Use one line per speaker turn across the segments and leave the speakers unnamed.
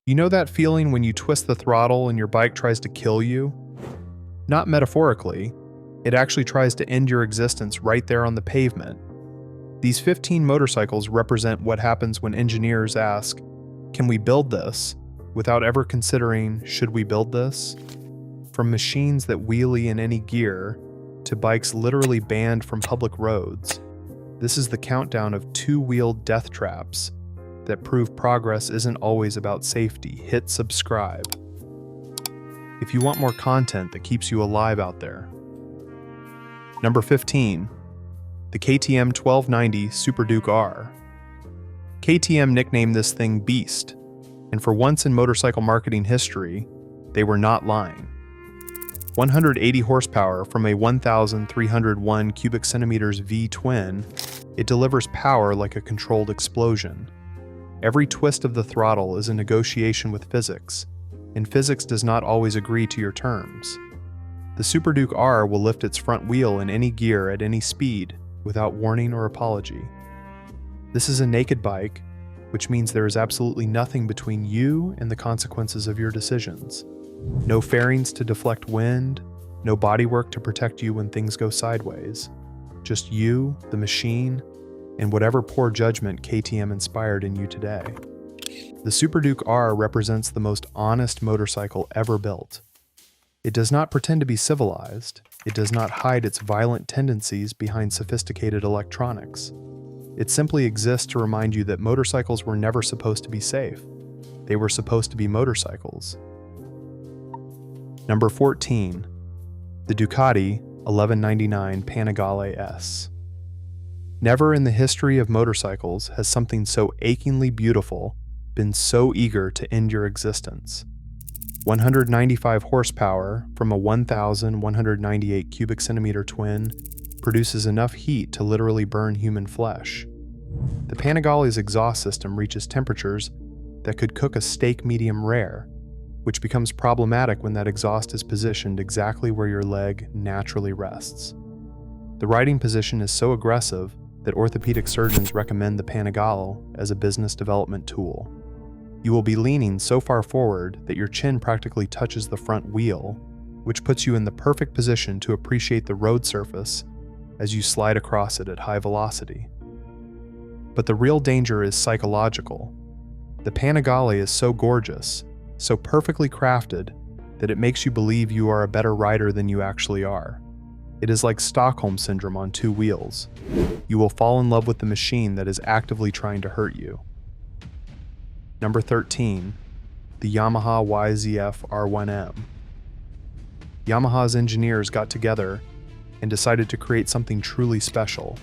You know that feeling when you twist the throttle and your bike tries to kill you? Not metaphorically, it actually tries to end your existence right there on the pavement. These 15 motorcycles represent what happens when engineers ask, "Can we build this?" without ever considering, "Should we build this?" From machines that wheelie in any gear to bikes literally banned from public roads, this is the countdown of two-wheeled death traps that prove progress isn't always about safety. Hit subscribe if you want more content that keeps you alive out there. Number 15. The KTM 1290 Super Duke R. KTM nicknamed this thing Beast, and for once in motorcycle marketing history, they were not lying. 180 horsepower from a 1,301 cubic centimeters V-twin, it delivers power like a controlled explosion. Every twist of the throttle is a negotiation with physics, and physics does not always agree to your terms. The Super Duke R will lift its front wheel in any gear at any speed, without warning or apology. This is a naked bike, which means there is absolutely nothing between you and the consequences of your decisions. No fairings to deflect wind, no bodywork to protect you when things go sideways. Just you, the machine, and whatever poor judgment KTM inspired in you today. The Super Duke R represents the most honest motorcycle ever built. It does not pretend to be civilized. It does not hide its violent tendencies behind sophisticated electronics. It simply exists to remind you that motorcycles were never supposed to be safe. They were supposed to be motorcycles. Number 14. The Ducati 1199 Panigale S. Never in the history of motorcycles has something so achingly beautiful been so eager to end your existence. 195 horsepower from a 1,198 cubic centimeter twin produces enough heat to literally burn human flesh. The Panigale's exhaust system reaches temperatures that could cook a steak medium rare, which becomes problematic when that exhaust is positioned exactly where your leg naturally rests. The riding position is so aggressive that orthopedic surgeons recommend the Panigale as a business development tool. You will be leaning so far forward that your chin practically touches the front wheel, which puts you in the perfect position to appreciate the road surface as you slide across it at high velocity. But the real danger is psychological. The Panigale is so gorgeous, so perfectly crafted, that it makes you believe you are a better rider than you actually are. It is like Stockholm Syndrome on two wheels. You will fall in love with the machine that is actively trying to hurt you. Number 13. The Yamaha YZF R1M. Yamaha's engineers got together and decided to create something truly special.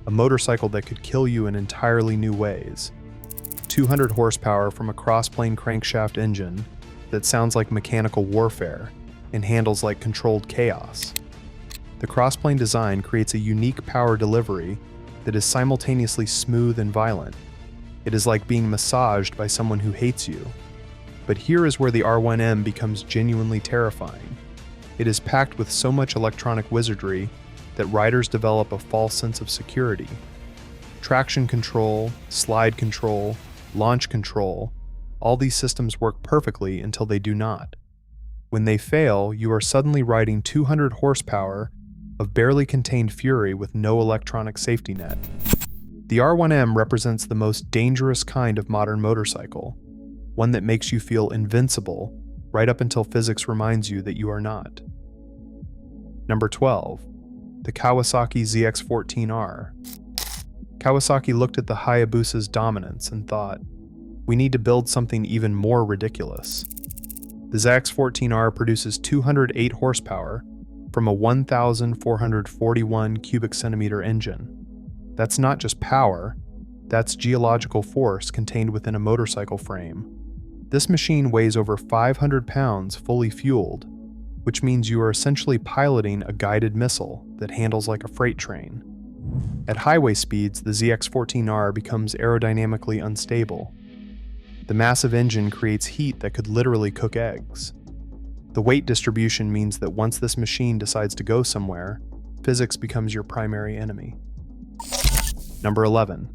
A motorcycle that could kill you in entirely new ways. 200 horsepower from a crossplane crankshaft engine that sounds like mechanical warfare and handles like controlled chaos. The crossplane design creates a unique power delivery that is simultaneously smooth and violent. It is like being massaged by someone who hates you. But here is where the R1M becomes genuinely terrifying. It is packed with so much electronic wizardry that riders develop a false sense of security. Traction control, slide control, launch control, all these systems work perfectly until they do not. When they fail, you are suddenly riding 200 horsepower of barely contained fury with no electronic safety net. The R1M represents the most dangerous kind of modern motorcycle, one that makes you feel invincible right up until physics reminds you that you are not. Number 12. The Kawasaki ZX-14R. Kawasaki looked at the Hayabusa's dominance and thought, we need to build something even more ridiculous. The ZX-14R produces 208 horsepower from a 1,441 cubic centimeter engine. That's not just power, that's geological force contained within a motorcycle frame. This machine weighs over 500 pounds fully fueled, which means you are essentially piloting a guided missile that handles like a freight train. At highway speeds, the ZX-14R becomes aerodynamically unstable. The massive engine creates heat that could literally cook eggs. The weight distribution means that once this machine decides to go somewhere, physics becomes your primary enemy. Number 11.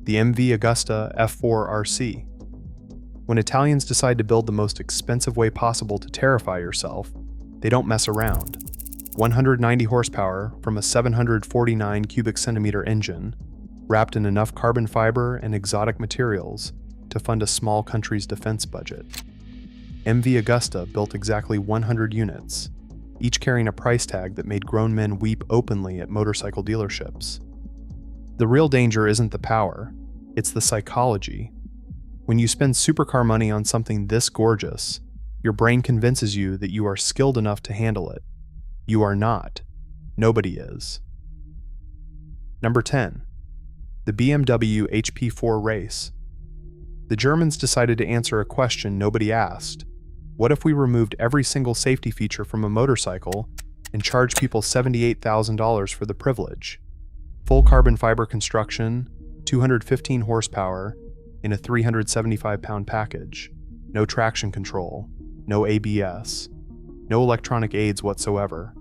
The MV Agusta F4 RC. When Italians decide to build the most expensive way possible to terrify yourself, they don't mess around. 190 horsepower from a 749 cubic centimeter engine, wrapped in enough carbon fiber and exotic materials to fund a small country's defense budget. MV Augusta built exactly 100 units, each carrying a price tag that made grown men weep openly at motorcycle dealerships. The real danger isn't the power, it's the psychology. When you spend supercar money on something this gorgeous, your brain convinces you that you are skilled enough to handle it. You are not. Nobody is. Number 10. The BMW HP4 race. The Germans decided to answer a question nobody asked. What if we removed every single safety feature from a motorcycle and charged people $78,000 for the privilege? Full carbon fiber construction, 215 horsepower, in a 375-pound package. No traction control, no ABS, no electronic aids whatsoever.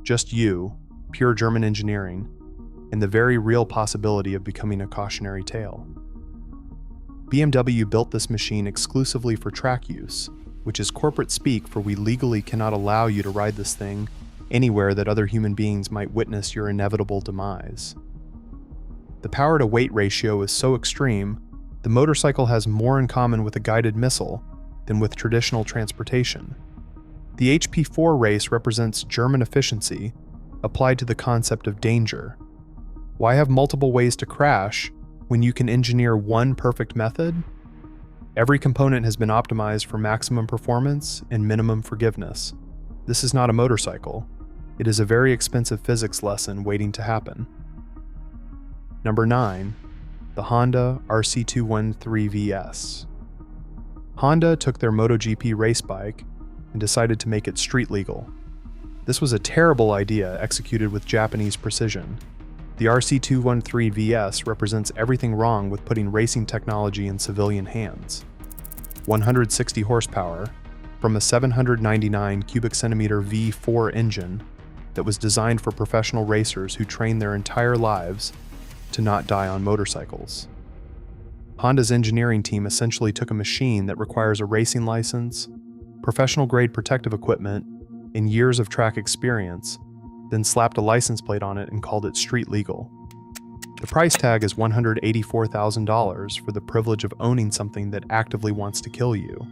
Just you, pure German engineering, and the very real possibility of becoming a cautionary tale. BMW built this machine exclusively for track use, which is corporate speak for we legally cannot allow you to ride this thing anywhere that other human beings might witness your inevitable demise. The power-to-weight ratio is so extreme, the motorcycle has more in common with a guided missile than with traditional transportation. The HP4 race represents German efficiency applied to the concept of danger. Why have multiple ways to crash when you can engineer one perfect method? Every component has been optimized for maximum performance and minimum forgiveness. This is not a motorcycle. It is a very expensive physics lesson waiting to happen. Number 9. The Honda RC213VS. Honda took their MotoGP race bike and decided to make it street legal. This was a terrible idea executed with Japanese precision. The RC213VS represents everything wrong with putting racing technology in civilian hands. 160 horsepower from a 799 cubic centimeter V4 engine that was designed for professional racers who train their entire lives to not die on motorcycles. Honda's engineering team essentially took a machine that requires a racing license, professional-grade protective equipment, and years of track experience, then slapped a license plate on it and called it street legal. The price tag is $184,000 for the privilege of owning something that actively wants to kill you.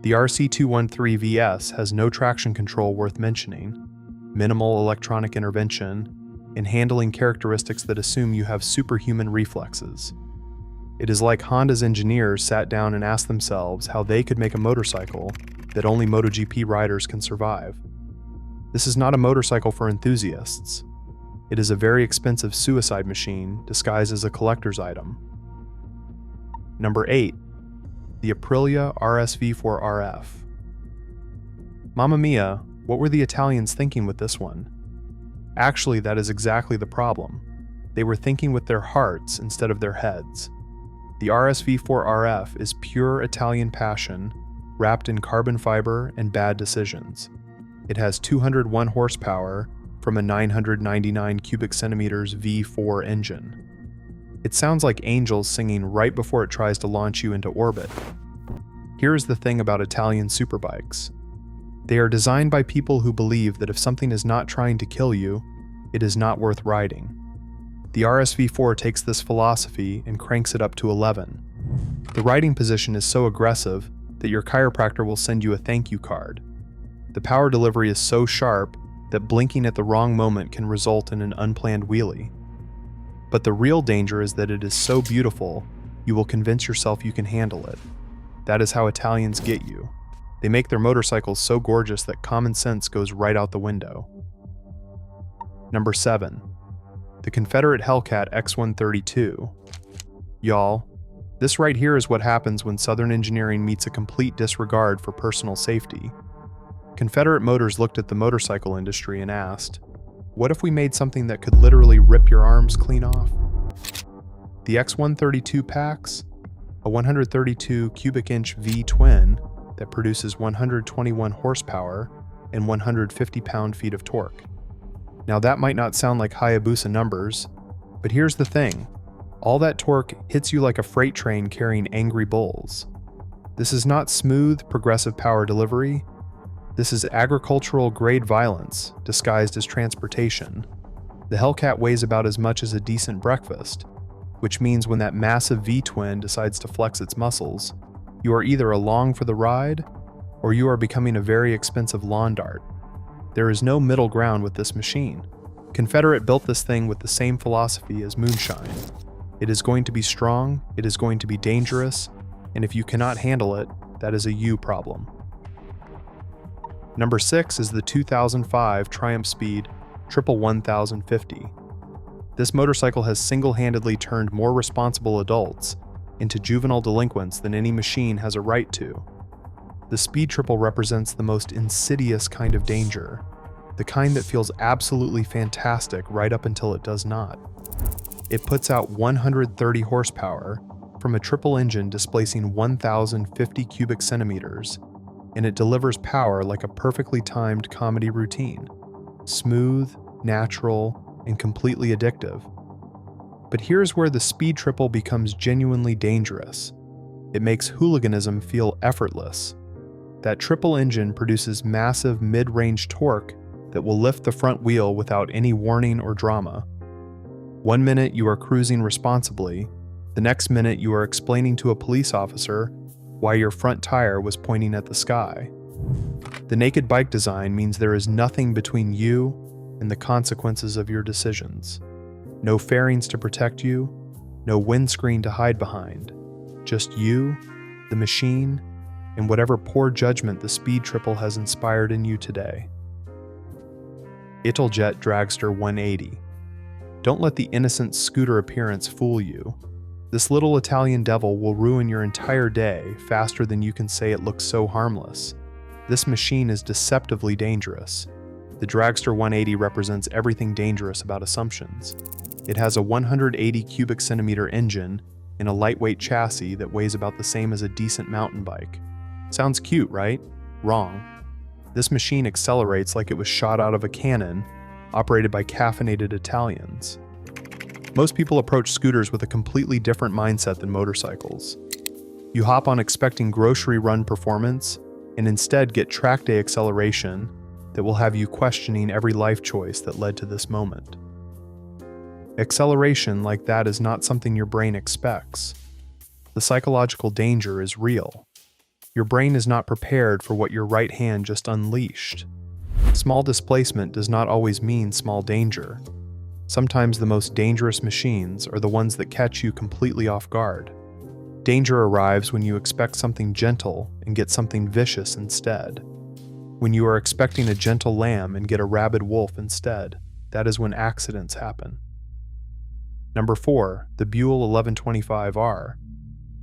The RC213VS has no traction control worth mentioning, minimal electronic intervention, and handling characteristics that assume you have superhuman reflexes. It is like Honda's engineers sat down and asked themselves how they could make a motorcycle that only MotoGP riders can survive. This is not a motorcycle for enthusiasts. It is a very expensive suicide machine disguised as a collector's item. Number 8. The Aprilia RSV4RF. Mamma mia, what were the Italians thinking with this one? Actually, that is exactly the problem. They were thinking with their hearts instead of their heads. The RSV4RF is pure Italian passion, wrapped in carbon fiber and bad decisions. It has 201 horsepower from a 999 cubic centimeters V4 engine. It sounds like angels singing right before it tries to launch you into orbit. Here is the thing about Italian superbikes. They are designed by people who believe that if something is not trying to kill you, it is not worth riding. The RSV4 takes this philosophy and cranks it up to 11. The riding position is so aggressive that your chiropractor will send you a thank you card. The power delivery is so sharp that blinking at the wrong moment can result in an unplanned wheelie. But the real danger is that it is so beautiful, you will convince yourself you can handle it. That is how Italians get you. They make their motorcycles so gorgeous that common sense goes right out the window. Number 7. The Confederate Hellcat X132. Y'all, this right here is what happens when Southern engineering meets a complete disregard for personal safety. Confederate Motors looked at the motorcycle industry and asked, what if we made something that could literally rip your arms clean off? The X132 packs, a 132 cubic inch V-twin that produces 121 horsepower and 150 pound-feet of torque. Now that might not sound like Hayabusa numbers, but here's the thing. All that torque hits you like a freight train carrying angry bulls. This is not smooth, progressive power delivery. This is agricultural-grade violence disguised as transportation. The Hellcat weighs about as much as a decent breakfast, which means when that massive V-twin decides to flex its muscles, you are either along for the ride, or you are becoming a very expensive lawn dart. There is no middle ground with this machine. Confederate built this thing with the same philosophy as moonshine. It is going to be strong, it is going to be dangerous, and if you cannot handle it, that is a you problem. Number 6 is the 2005 Triumph Speed Triple 1050. This motorcycle has single-handedly turned more responsible adults into juvenile delinquents than any machine has a right to. The Speed Triple represents the most insidious kind of danger, the kind that feels absolutely fantastic right up until it does not. It puts out 130 horsepower from a triple engine displacing 1,050 cubic centimeters, and it delivers power like a perfectly timed comedy routine. Smooth, natural, and completely addictive. But here's where the Speed Triple becomes genuinely dangerous. It makes hooliganism feel effortless. That triple engine produces massive mid-range torque that will lift the front wheel without any warning or drama. One minute you are cruising responsibly, the next minute you are explaining to a police officer why your front tire was pointing at the sky. The naked bike design means there is nothing between you and the consequences of your decisions. No fairings to protect you, no windscreen to hide behind. Just you, the machine, and whatever poor judgment the Speed Triple has inspired in you today. Italjet Dragster 180. Don't let the innocent scooter appearance fool you. This little Italian devil will ruin your entire day faster than you can say it looks so harmless. This machine is deceptively dangerous. The Dragster 180 represents everything dangerous about assumptions. It has a 180 cubic centimeter engine and a lightweight chassis that weighs about the same as a decent mountain bike. Sounds cute, right? Wrong. This machine accelerates like it was shot out of a cannon, operated by caffeinated Italians. Most people approach scooters with a completely different mindset than motorcycles. You hop on expecting grocery run performance, and instead get track day acceleration that will have you questioning every life choice that led to this moment. Acceleration like that is not something your brain expects. The psychological danger is real. Your brain is not prepared for what your right hand just unleashed. Small displacement does not always mean small danger. Sometimes the most dangerous machines are the ones that catch you completely off guard. Danger arrives when you expect something gentle and get something vicious instead. When you are expecting a gentle lamb and get a rabid wolf instead, that is when accidents happen. Number 4, the Buell 1125R.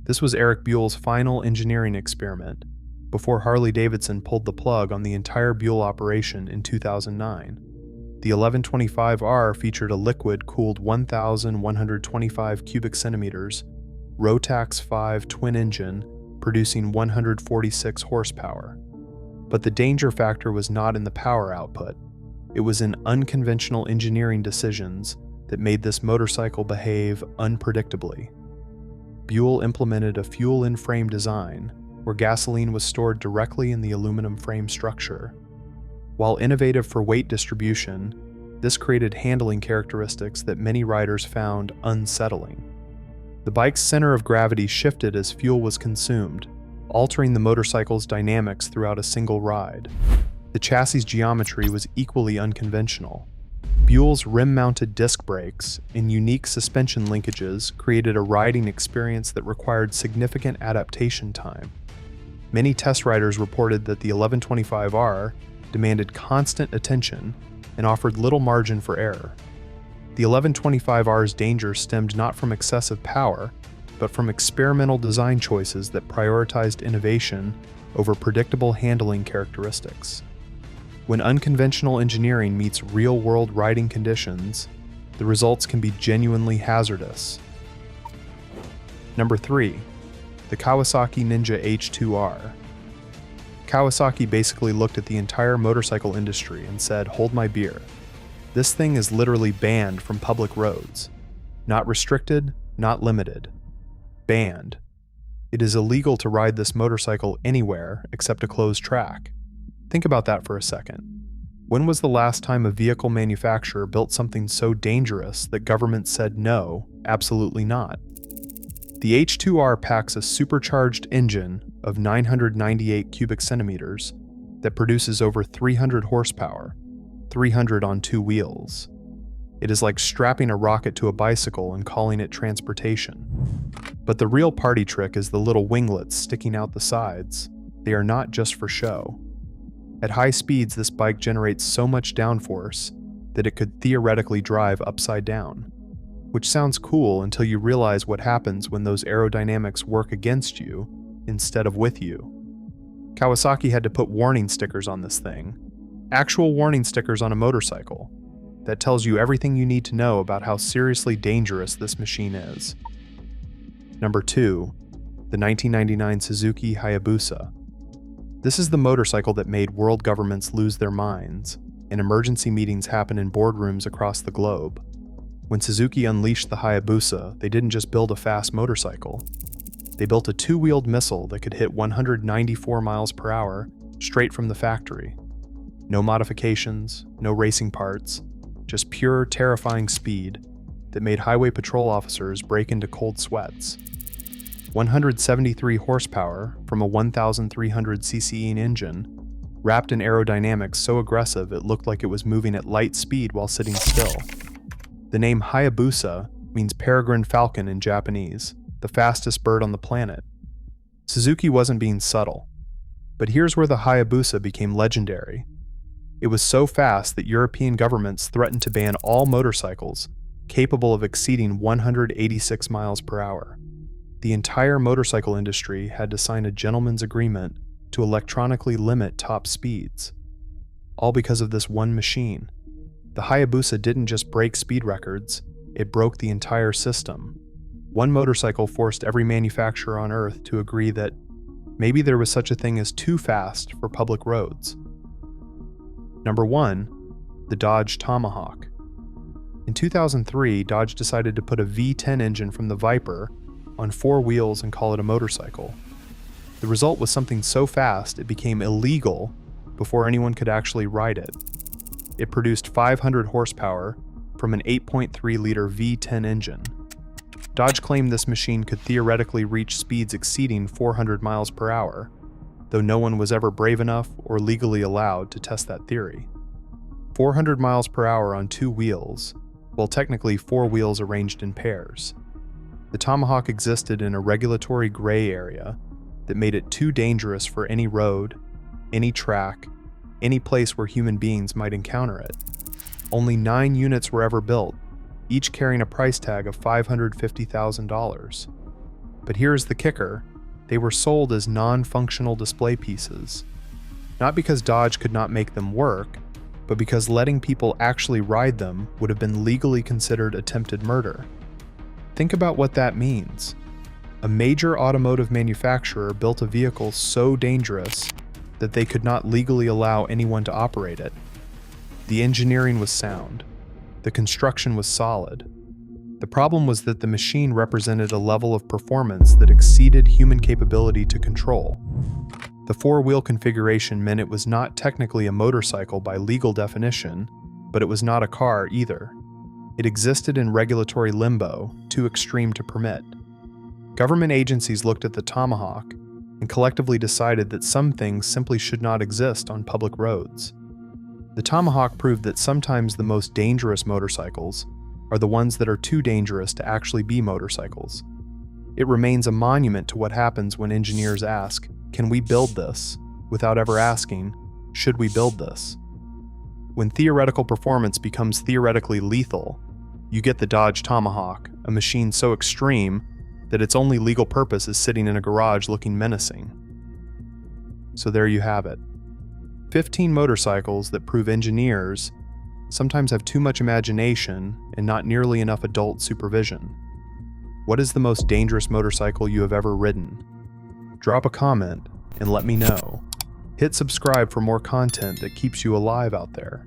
This was Eric Buell's final engineering experiment, before Harley-Davidson pulled the plug on the entire Buell operation in 2009. The 1125R featured a liquid-cooled 1,125 cubic centimeters, Rotax 5 twin engine, producing 146 horsepower. But the danger factor was not in the power output. It was in unconventional engineering decisions that made this motorcycle behave unpredictably. Buell implemented a fuel-in-frame design, where gasoline was stored directly in the aluminum frame structure. While innovative for weight distribution, this created handling characteristics that many riders found unsettling. The bike's center of gravity shifted as fuel was consumed, altering the motorcycle's dynamics throughout a single ride. The chassis geometry was equally unconventional. Buell's rim-mounted disc brakes and unique suspension linkages created a riding experience that required significant adaptation time. Many test riders reported that the 1125R demanded constant attention and offered little margin for error. The 1125R's danger stemmed not from excessive power, but from experimental design choices that prioritized innovation over predictable handling characteristics. When unconventional engineering meets real-world riding conditions, the results can be genuinely hazardous. Number 3, the Kawasaki Ninja H2R. Kawasaki basically looked at the entire motorcycle industry and said, "Hold my beer. This thing is literally banned from public roads. Not restricted, not limited. Banned. It is illegal to ride this motorcycle anywhere except a closed track. Think about that for a second. When was the last time a vehicle manufacturer built something so dangerous that government said no, absolutely not? The H2R packs a supercharged engine of 998 cubic centimeters that produces over 300 horsepower, 300 on two wheels. It is like strapping a rocket to a bicycle and calling it transportation. But the real party trick is the little winglets sticking out the sides. They are not just for show. At high speeds, this bike generates so much downforce that it could theoretically drive upside down, which sounds cool until you realize what happens when those aerodynamics work against you instead of with you. Kawasaki had to put warning stickers on this thing, actual warning stickers on a motorcycle, that tells you everything you need to know about how seriously dangerous this machine is. Number 2, the 1999 Suzuki Hayabusa. This is the motorcycle that made world governments lose their minds, and emergency meetings happen in boardrooms across the globe. When Suzuki unleashed the Hayabusa, they didn't just build a fast motorcycle. They built a two-wheeled missile that could hit 194 miles per hour straight from the factory. No modifications, no racing parts, just pure, terrifying speed that made highway patrol officers break into cold sweats. 173 horsepower from a 1,300cc engine, wrapped in aerodynamics so aggressive it looked like it was moving at light speed while sitting still. The name Hayabusa means peregrine falcon in Japanese, the fastest bird on the planet. Suzuki wasn't being subtle. But here's where the Hayabusa became legendary. It was so fast that European governments threatened to ban all motorcycles capable of exceeding 186 miles per hour. The entire motorcycle industry had to sign a gentleman's agreement to electronically limit top speeds. All because of this one machine. The Hayabusa didn't just break speed records, it broke the entire system. One motorcycle forced every manufacturer on Earth to agree that maybe there was such a thing as too fast for public roads. Number 1, the Dodge Tomahawk. In 2003, Dodge decided to put a V10 engine from the Viper on 4 wheels and call it a motorcycle. The result was something so fast it became illegal before anyone could actually ride it. It produced 500 horsepower from an 8.3-liter V10 engine. Dodge claimed this machine could theoretically reach speeds exceeding 400 miles per hour, though no one was ever brave enough or legally allowed to test that theory. 400 miles per hour on 2 wheels, well, technically 4 wheels arranged in pairs. The Tomahawk existed in a regulatory gray area that made it too dangerous for any road, any track, any place where human beings might encounter it. Only 9 units were ever built, each carrying a price tag of $550,000. But here's the kicker. They were sold as non-functional display pieces. Not because Dodge could not make them work, but because letting people actually ride them would have been legally considered attempted murder. Think about what that means. A major automotive manufacturer built a vehicle so dangerous that they could not legally allow anyone to operate it. The engineering was sound. The construction was solid. The problem was that the machine represented a level of performance that exceeded human capability to control. The 4-wheel configuration meant it was not technically a motorcycle by legal definition, but it was not a car either. It existed in regulatory limbo, too extreme to permit. Government agencies looked at the Tomahawk and collectively decided that some things simply should not exist on public roads. The Tomahawk proved that sometimes the most dangerous motorcycles are the ones that are too dangerous to actually be motorcycles. It remains a monument to what happens when engineers ask, "Can we build this?" without ever asking, "Should we build this?" When theoretical performance becomes theoretically lethal, you get the Dodge Tomahawk, a machine so extreme that its only legal purpose is sitting in a garage looking menacing. So there you have it. 15 motorcycles that prove engineers sometimes have too much imagination and not nearly enough adult supervision. What is the most dangerous motorcycle you have ever ridden? Drop a comment and let me know. Hit subscribe for more content that keeps you alive out there.